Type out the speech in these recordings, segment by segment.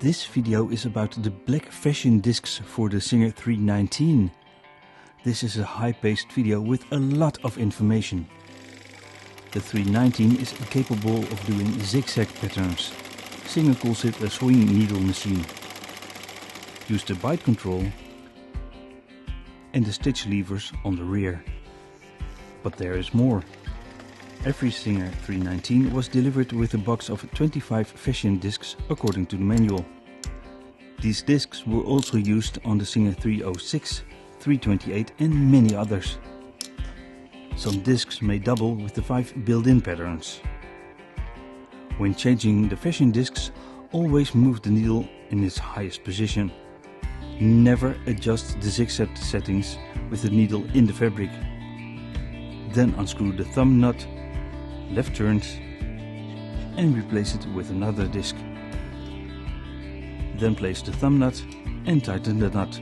This video is about the black fashion discs for the Singer 319. This is a high-paced video with a lot of information. The 319 is capable of doing zigzag patterns. Singer calls it a swing needle machine. Use the bite control and the stitch levers on the rear. But there is more. Every Singer 319 was delivered with a box of 25 fashion discs according to the manual. These discs were also used on the Singer 306, 328 and many others. Some discs may double with the 5 built-in patterns. When changing the fashion discs, always move the needle in its highest position. Never adjust the zigzag settings with the needle in the fabric. Then unscrew the thumb nut, left turns and replace it with another disc. Then place the thumb nut and tighten the nut.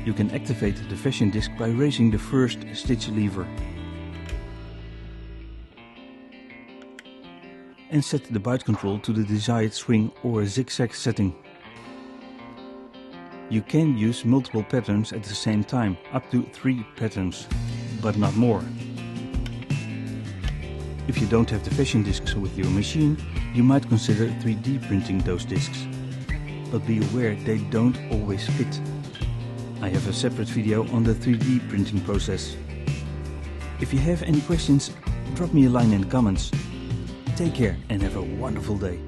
You can activate the fashion disc by raising the first stitch lever and set the bite control to the desired swing or zigzag setting. You can use multiple patterns at the same time, up to 3 patterns, but not more. If you don't have the fashion discs with your machine, you might consider 3D printing those discs. But be aware they don't always fit. I have a separate video on the 3D printing process. If you have any questions, drop me a line in the comments. Take care and have a wonderful day.